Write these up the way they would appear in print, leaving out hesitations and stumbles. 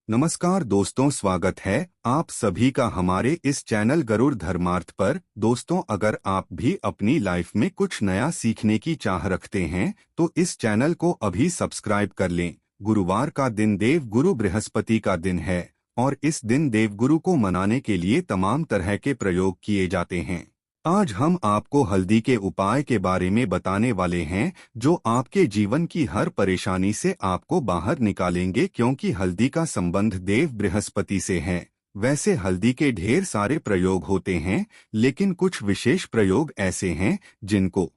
नमस्कार दोस्तों, स्वागत है आप सभी का हमारे इस चैनल गरुड़ धर्मार्थ पर। दोस्तों, अगर आप भी अपनी लाइफ में कुछ नया सीखने की चाह रखते हैं तो इस चैनल को अभी सब्सक्राइब कर लें। गुरुवार का दिन देव गुरु बृहस्पति का दिन है और इस दिन देवगुरु को मनाने के लिए तमाम तरह के प्रयोग किए जाते हैं। आज हम आपको हल्दी के उपाय के बारे में बताने वाले हैं जो आपके जीवन की हर परेशानी से आपको बाहर निकालेंगे, क्योंकि हल्दी का संबंध देव बृहस्पति से है। वैसे हल्दी के ढेर सारे प्रयोग होते हैं, लेकिन कुछ विशेष प्रयोग ऐसे हैं जिनको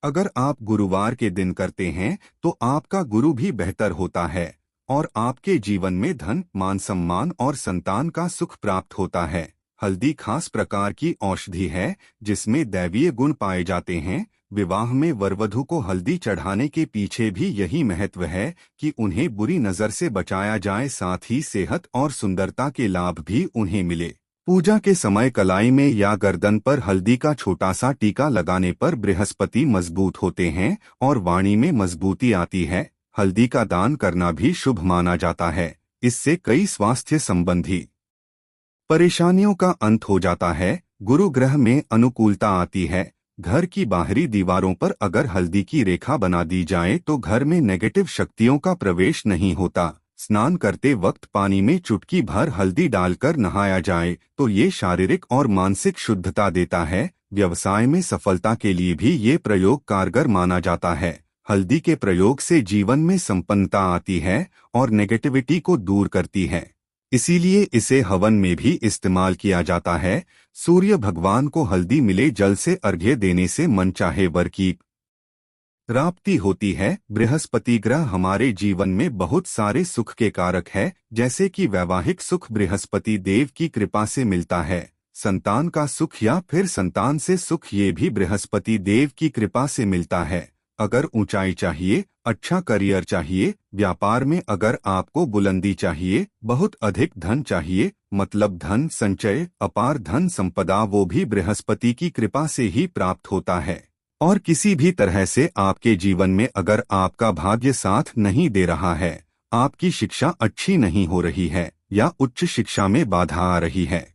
अगर आप गुरुवार के दिन करते हैं तो आपका गुरु भी बेहतर होता है और आपके जीवन में धन, मान सम्मान और संतान का सुख प्राप्त होता है। हल्दी खास प्रकार की औषधि है जिसमें दैवीय गुण पाए जाते हैं। विवाह में वरवधु को हल्दी चढ़ाने के पीछे भी यही महत्व है कि उन्हें बुरी नजर से बचाया जाए, साथ ही सेहत और सुंदरता के लाभ भी उन्हें मिले। पूजा के समय कलाई में या गर्दन पर हल्दी का छोटा सा टीका लगाने पर बृहस्पति मजबूत होते हैं और वाणी में मजबूती आती है। हल्दी का दान करना भी शुभ माना जाता है। इससे कई स्वास्थ्य संबंधी परेशानियों का अंत हो जाता है। गुरु ग्रह में अनुकूलता आती है। घर की बाहरी दीवारों पर अगर हल्दी की रेखा बना दी जाए तो घर में नेगेटिव शक्तियों का प्रवेश नहीं होता। स्नान करते वक्त पानी में चुटकी भर हल्दी डालकर नहाया जाए तो ये शारीरिक और मानसिक शुद्धता देता है। व्यवसाय में सफलता के लिए भी ये प्रयोग कारगर माना जाता है। हल्दी के प्रयोग से जीवन में संपन्नता आती है और नेगेटिविटी को दूर करती है, इसीलिए इसे हवन में भी इस्तेमाल किया जाता है। सूर्य भगवान को हल्दी मिले जल से अर्घ्य देने से मनचाहे वर की प्राप्ति होती है। बृहस्पति ग्रह हमारे जीवन में बहुत सारे सुख के कारक है, जैसे कि वैवाहिक सुख बृहस्पति देव की कृपा से मिलता है। संतान का सुख या फिर संतान से सुख ये भी बृहस्पति देव की कृपा से मिलता है। अगर ऊंचाई चाहिए, अच्छा करियर चाहिए, व्यापार में अगर आपको बुलंदी चाहिए, बहुत अधिक धन चाहिए, मतलब धन संचय, अपार धन संपदा, वो भी बृहस्पति की कृपा से ही प्राप्त होता है। और किसी भी तरह से आपके जीवन में अगर आपका भाग्य साथ नहीं दे रहा है, आपकी शिक्षा अच्छी नहीं हो रही है या उच्च शिक्षा में बाधा आ रही है,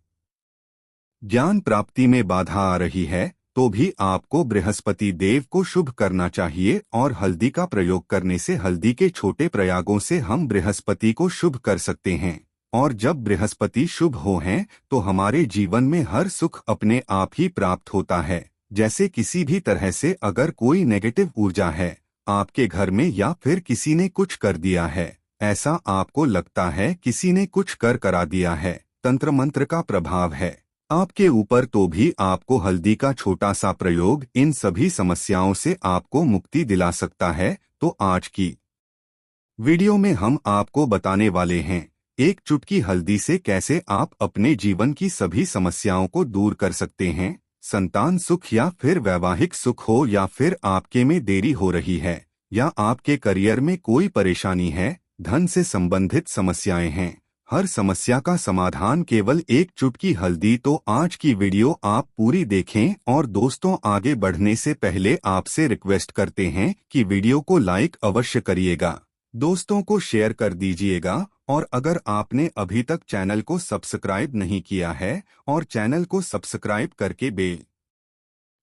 ज्ञान प्राप्ति में बाधा आ रही है, तो भी आपको बृहस्पति देव को शुभ करना चाहिए। और हल्दी का प्रयोग करने से, हल्दी के छोटे प्रयागों से हम बृहस्पति को शुभ कर सकते हैं। और जब बृहस्पति शुभ हो हैं तो हमारे जीवन में हर सुख अपने आप ही प्राप्त होता है। जैसे किसी भी तरह से अगर कोई नेगेटिव ऊर्जा है आपके घर में या फिर किसी ने कुछ कर दिया है, ऐसा आपको लगता है किसी ने कुछ करा दिया है, तंत्र मंत्र का प्रभाव है आपके ऊपर, तो भी आपको हल्दी का छोटा सा प्रयोग इन सभी समस्याओं से आपको मुक्ति दिला सकता है। तो आज की वीडियो में हम आपको बताने वाले हैं एक चुटकी हल्दी से कैसे आप अपने जीवन की सभी समस्याओं को दूर कर सकते हैं। संतान सुख या फिर वैवाहिक सुख हो, या फिर आपके में देरी हो रही है, या आपके करियर में कोई परेशानी है, धन से संबंधित समस्याएं हैं, हर समस्या का समाधान केवल एक चुटकी हल्दी। तो आज की वीडियो आप पूरी देखें। और दोस्तों, आगे बढ़ने से पहले आपसे रिक्वेस्ट करते हैं कि वीडियो को लाइक अवश्य करिएगा, दोस्तों को शेयर कर दीजिएगा, और अगर आपने अभी तक चैनल को सब्सक्राइब नहीं किया है और चैनल को सब्सक्राइब करके बेल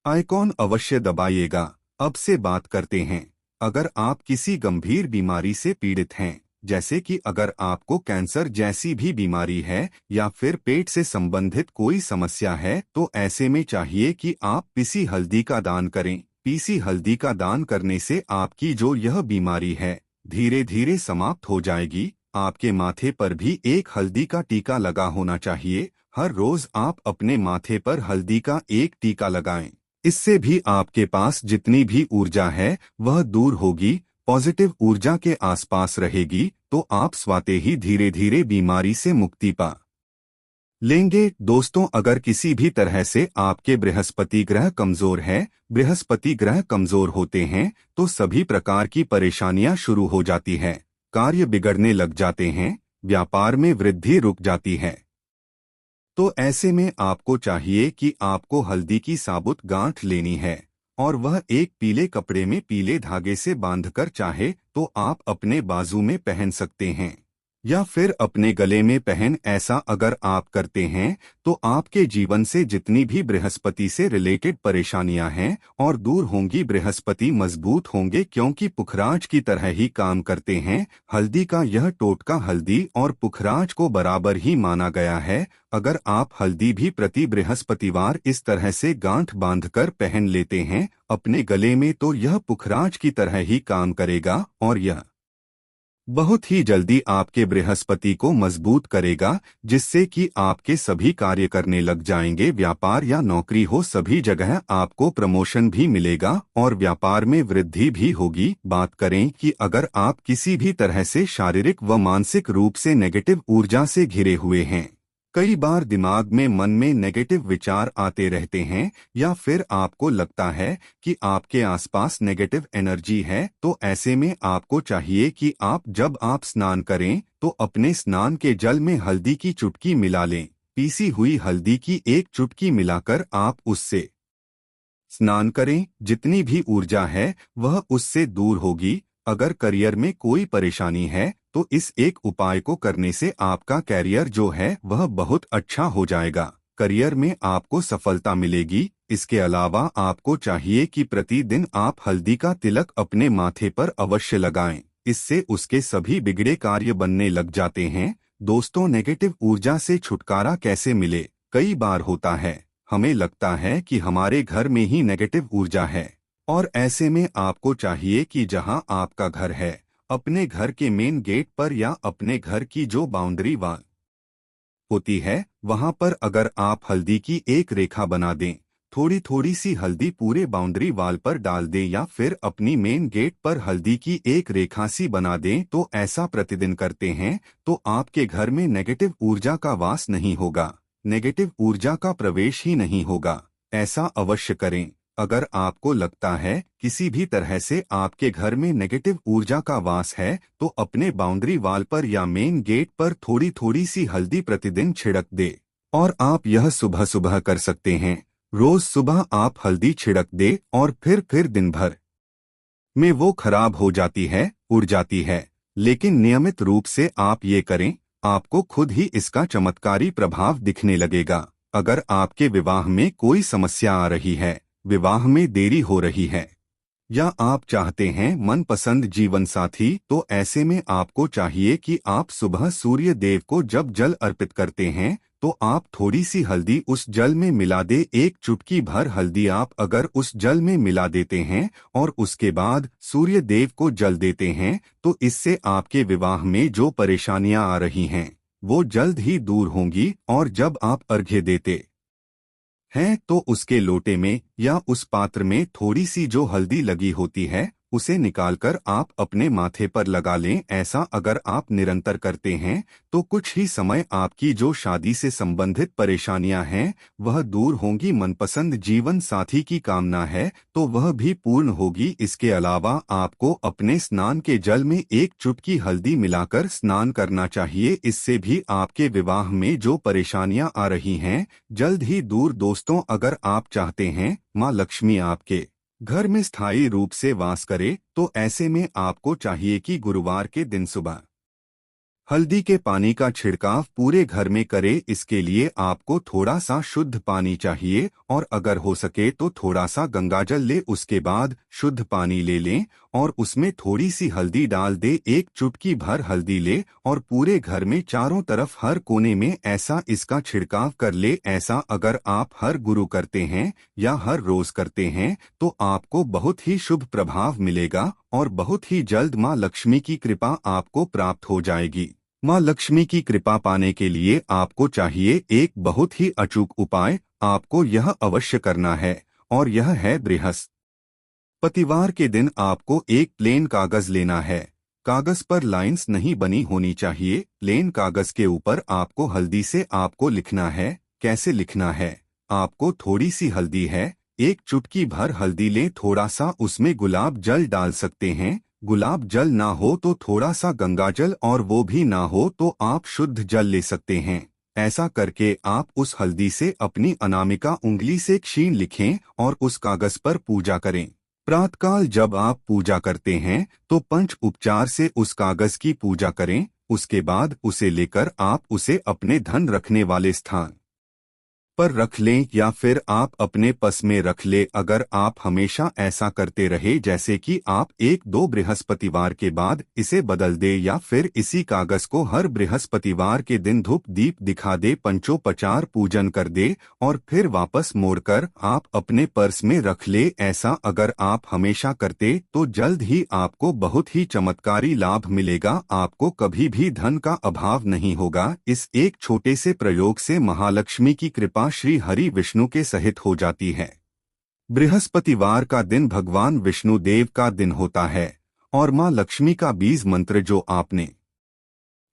आइकॉन अवश्य दबाइएगा। अब से बात करते हैं, अगर आप किसी गंभीर बीमारी से पीड़ित हैं, जैसे कि अगर आपको कैंसर जैसी भी बीमारी है या फिर पेट से संबंधित कोई समस्या है, तो ऐसे में चाहिए कि आप पीसी हल्दी का दान करें। पीसी हल्दी का दान करने से आपकी जो यह बीमारी है धीरे धीरे समाप्त हो जाएगी। आपके माथे पर भी एक हल्दी का टीका लगा होना चाहिए। हर रोज आप अपने माथे पर हल्दी का एक टीका लगाएं। इससे भी आपके पास जितनी भी ऊर्जा है वह दूर होगी, पॉजिटिव ऊर्जा के आसपास रहेगी, तो आप स्वाते ही धीरे धीरे बीमारी से मुक्ति पा लेंगे। दोस्तों, अगर किसी भी तरह से आपके बृहस्पति ग्रह कमजोर है, बृहस्पति ग्रह कमजोर होते हैं तो सभी प्रकार की परेशानियां शुरू हो जाती है, कार्य बिगड़ने लग जाते हैं, व्यापार में वृद्धि रुक जाती है। तो ऐसे में आपको चाहिए कि आपको हल्दी की साबुत गांठ लेनी है और वह एक पीले कपड़े में पीले धागे से बांधकर चाहे तो आप अपने बाजू में पहन सकते हैं। या फिर अपने गले में पहन। ऐसा अगर आप करते हैं तो आपके जीवन से जितनी भी बृहस्पति से रिलेटेड परेशानियां हैं और दूर होंगी। बृहस्पति मजबूत होंगे क्योंकि पुखराज की तरह ही काम करते हैं। हल्दी का यह टोटका हल्दी और पुखराज को बराबर ही माना गया है। अगर आप हल्दी भी प्रति बृहस्पतिवार इस तरह से गांठ बांधकर पहन लेते हैं अपने गले में तो यह पुखराज की तरह ही काम करेगा और यह बहुत ही जल्दी आपके बृहस्पति को मजबूत करेगा, जिससे कि आपके सभी कार्य करने लग जाएंगे। व्यापार या नौकरी हो, सभी जगह आपको प्रमोशन भी मिलेगा और व्यापार में वृद्धि भी होगी। बात करें कि अगर आप किसी भी तरह से शारीरिक व मानसिक रूप से नेगेटिव ऊर्जा से घिरे हुए हैं, कई बार दिमाग में मन में नेगेटिव विचार आते रहते हैं या फिर आपको लगता है कि आपके आसपास नेगेटिव एनर्जी है, तो ऐसे में आपको चाहिए कि जब आप स्नान करें तो अपने स्नान के जल में हल्दी की चुटकी मिला लें। पीसी हुई हल्दी की एक चुटकी मिलाकर आप उससे स्नान करें। जितनी भी ऊर्जा है वह उससे दूर होगी। अगर करियर में कोई परेशानी है तो इस एक उपाय को करने से आपका कैरियर जो है वह बहुत अच्छा हो जाएगा। करियर में आपको सफलता मिलेगी। इसके अलावा आपको चाहिए कि प्रतिदिन आप हल्दी का तिलक अपने माथे पर अवश्य लगाएं। इससे उसके सभी बिगड़े कार्य बनने लग जाते हैं। दोस्तों, नेगेटिव ऊर्जा से छुटकारा कैसे मिले? कई बार होता है हमें लगता है कि हमारे घर में ही नेगेटिव ऊर्जा है और ऐसे में आपको चाहिए कि जहां आपका घर है अपने घर के मेन गेट पर या अपने घर की जो बाउंड्री वाल होती है वहां पर अगर आप हल्दी की एक रेखा बना दें, थोड़ी थोड़ी सी हल्दी पूरे बाउंड्री वाल पर डाल दें या फिर अपनी मेन गेट पर हल्दी की एक रेखा सी बना दें, तो ऐसा प्रतिदिन करते हैं तो आपके घर में नेगेटिव ऊर्जा का वास नहीं होगा, नेगेटिव ऊर्जा का प्रवेश ही नहीं होगा। ऐसा अवश्य करें। अगर आपको लगता है किसी भी तरह से आपके घर में नेगेटिव ऊर्जा का वास है तो अपने बाउंड्री वाल पर या मेन गेट पर थोड़ी थोड़ी सी हल्दी प्रतिदिन छिड़क दे। और आप यह सुबह सुबह कर सकते हैं। रोज सुबह आप हल्दी छिड़क दे और फिर दिन भर में वो खराब हो जाती है, उड़ जाती है। लेकिन नियमित रूप से आप ये करें, आपको खुद ही इसका चमत्कारी प्रभाव दिखने लगेगा। अगर आपके विवाह में कोई समस्या आ रही है, विवाह में देरी हो रही है या आप चाहते हैं मनपसंद जीवन साथी, तो ऐसे में आपको चाहिए कि आप सुबह सूर्य देव को जब जल अर्पित करते हैं तो आप थोड़ी सी हल्दी उस जल में मिला दे। एक चुटकी भर हल्दी आप अगर उस जल में मिला देते हैं और उसके बाद सूर्य देव को जल देते हैं तो इससे आपके विवाह में जो परेशानियां आ रही हैं वो जल्द ही दूर होंगी। और जब आप अर्घ्य देते हैं तो उसके लोटे में या उस पात्र में थोड़ी सी जो हल्दी लगी होती है उसे निकालकर आप अपने माथे पर लगा लें। ऐसा अगर आप निरंतर करते हैं तो कुछ ही समय आपकी जो शादी से संबंधित परेशानियां हैं वह दूर होंगी। मनपसंद जीवन साथी की कामना है तो वह भी पूर्ण होगी। इसके अलावा आपको अपने स्नान के जल में एक चुटकी हल्दी मिलाकर स्नान करना चाहिए। इससे भी आपके विवाह में जो परेशानियां आ रही हैं जल्द ही दूर। दोस्तों, अगर आप चाहते हैं माँ लक्ष्मी आपके घर में स्थायी रूप से वास करे तो ऐसे में आपको चाहिए कि गुरुवार के दिन सुबह हल्दी के पानी का छिड़काव पूरे घर में करे। इसके लिए आपको थोड़ा सा शुद्ध पानी चाहिए और अगर हो सके तो थोड़ा सा गंगाजल ले, उसके बाद शुद्ध पानी ले लें और उसमें थोड़ी सी हल्दी डाल दे। एक चुटकी भर हल्दी ले और पूरे घर में चारों तरफ हर कोने में ऐसा इसका छिड़काव कर ले। ऐसा अगर आप हर गुरु करते हैं या हर रोज करते हैं तो आपको बहुत ही शुभ प्रभाव मिलेगा और बहुत ही जल्द माँ लक्ष्मी की कृपा आपको प्राप्त हो जाएगी। माँ लक्ष्मी की कृपा पाने के लिए आपको चाहिए एक बहुत ही अचूक उपाय। आपको यह अवश्य करना है और यह है बृहस्पतिवार के दिन आपको एक प्लेन कागज लेना है। कागज पर लाइंस नहीं बनी होनी चाहिए। प्लेन कागज के ऊपर आपको हल्दी से आपको लिखना है। कैसे लिखना है? आपको थोड़ी सी हल्दी है, एक चुटकी भर हल्दी लें, थोड़ा सा उसमें गुलाब जल डाल सकते हैं। गुलाब जल ना हो तो थोड़ा सा गंगाजल और वो भी ना हो तो आप शुद्ध जल ले सकते हैं। ऐसा करके आप उस हल्दी से अपनी अनामिका उंगली से क्षीण लिखें और उस कागज पर पूजा करें। प्रातःकाल जब आप पूजा करते हैं तो पंच उपचार से उस कागज की पूजा करें। उसके बाद उसे लेकर आप उसे अपने धन रखने वाले स्थान पर रख लें या फिर आप अपने पस में रख ले। अगर आप हमेशा ऐसा करते रहे जैसे कि आप 1-2 बृहस्पतिवार के बाद इसे बदल दे या फिर इसी कागज को हर बृहस्पतिवार के दिन धूप दीप दिखा दे, पंचोपचार पूजन कर दे और फिर वापस मोड़कर आप अपने पर्स में रख ले, ऐसा अगर आप हमेशा करते तो जल्द ही आपको बहुत ही चमत्कारी लाभ मिलेगा। आपको कभी भी धन का अभाव नहीं होगा। इस एक छोटे से प्रयोग से महालक्ष्मी की कृपा श्री हरि विष्णु के सहित हो जाती है। बृहस्पतिवार का दिन भगवान विष्णु देव का दिन होता है और मां लक्ष्मी का बीज मंत्र जो आपने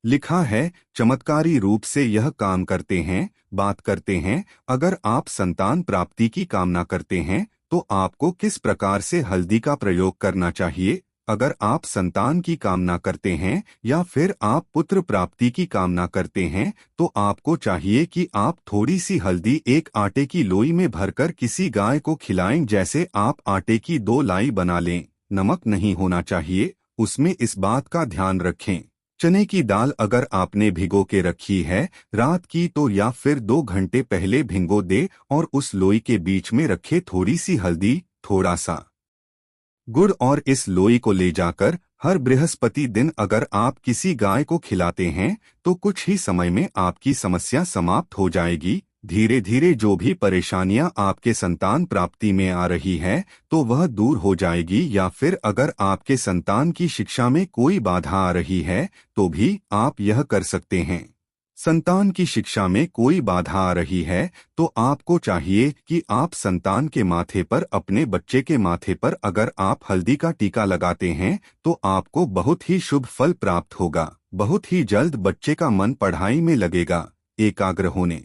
लिखा है चमत्कारी रूप से यह काम करते हैं, बात करते हैं। अगर आप संतान प्राप्ति की कामना करते हैं तो आपको किस प्रकार से हल्दी का प्रयोग करना चाहिए। अगर आप संतान की कामना करते हैं या फिर आप पुत्र प्राप्ति की कामना करते हैं तो आपको चाहिए कि आप थोड़ी सी हल्दी एक आटे की लोई में भरकर किसी गाय को खिलाएं। जैसे आप आटे की 2 लाई बना लें, नमक नहीं होना चाहिए उसमें, इस बात का ध्यान रखें। चने की दाल अगर आपने भिगो के रखी है रात की तो या फिर 2 घंटे पहले भिगो दे और उस लोई के बीच में रखे थोड़ी सी हल्दी, थोड़ा सा गुड़ और इस लोई को ले जाकर हर बृहस्पति दिन अगर आप किसी गाय को खिलाते हैं तो कुछ ही समय में आपकी समस्या समाप्त हो जाएगी। धीरे धीरे जो भी परेशानियां आपके संतान प्राप्ति में आ रही है तो वह दूर हो जाएगी। या फिर अगर आपके संतान की शिक्षा में कोई बाधा आ रही है तो भी आप यह कर सकते हैं। संतान की शिक्षा में कोई बाधा आ रही है तो आपको चाहिए कि आप संतान के माथे पर, अपने बच्चे के माथे पर अगर आप हल्दी का टीका लगाते हैं तो आपको बहुत ही शुभ फल प्राप्त होगा। बहुत ही जल्द बच्चे का मन पढ़ाई में लगेगा, एकाग्र होने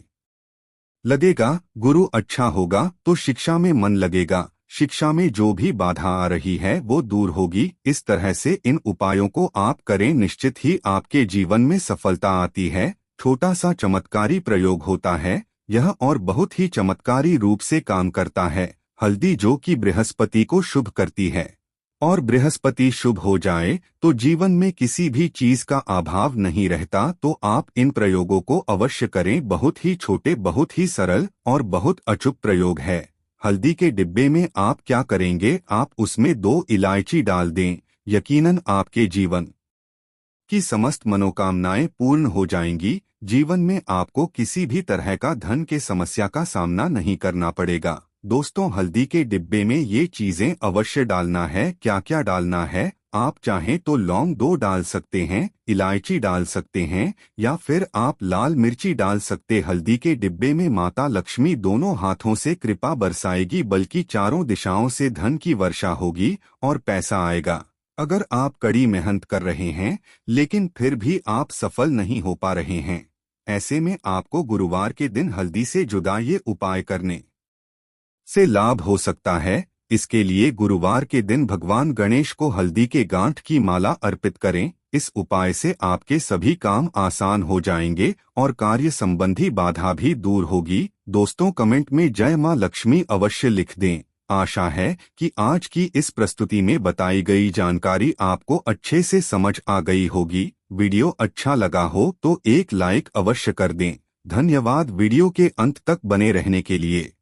लगेगा। गुरु अच्छा होगा तो शिक्षा में मन लगेगा, शिक्षा में जो भी बाधा आ रही है वो दूर होगी। इस तरह से इन उपायों को आप करें, निश्चित ही आपके जीवन में सफलता आती है। छोटा सा चमत्कारी प्रयोग होता है यह और बहुत ही चमत्कारी रूप से काम करता है। हल्दी जो कि बृहस्पति को शुभ करती है और बृहस्पति शुभ हो जाए तो जीवन में किसी भी चीज का अभाव नहीं रहता। तो आप इन प्रयोगों को अवश्य करें। बहुत ही छोटे, बहुत ही सरल और बहुत अचूक प्रयोग है। हल्दी के डिब्बे में आप क्या करेंगे, आप उसमें 2 इलायची डाल दें। यकीनन आपके जीवन की समस्त मनोकामनाएं पूर्ण हो जाएंगी। जीवन में आपको किसी भी तरह का धन के समस्या का सामना नहीं करना पड़ेगा। दोस्तों, हल्दी के डिब्बे में ये चीजें अवश्य डालना है। क्या क्या डालना है, आप चाहें तो लौंग 2 डाल सकते हैं, इलायची डाल सकते हैं या फिर आप लाल मिर्ची डाल सकते। हल्दी के डिब्बे में माता लक्ष्मी दोनों हाथों से कृपा बरसाएगी, बल्कि चारों दिशाओं से धन की वर्षा होगी और पैसा आएगा। अगर आप कड़ी मेहनत कर रहे हैं लेकिन फिर भी आप सफल नहीं हो पा रहे हैं, ऐसे में आपको गुरुवार के दिन हल्दी से जुदा ये उपाय करने से लाभ हो सकता है। इसके लिए गुरुवार के दिन भगवान गणेश को हल्दी के गांठ की माला अर्पित करें। इस उपाय से आपके सभी काम आसान हो जाएंगे और कार्य संबंधी बाधा भी दूर होगी। दोस्तों, कमेंट में जय मां लक्ष्मी अवश्य लिख दें। आशा है कि आज की इस प्रस्तुति में बताई गई जानकारी आपको अच्छे से समझ आ गई होगी। वीडियो अच्छा लगा हो तो एक लाइक अवश्य कर दें। धन्यवाद वीडियो के अंत तक बने रहने के लिए।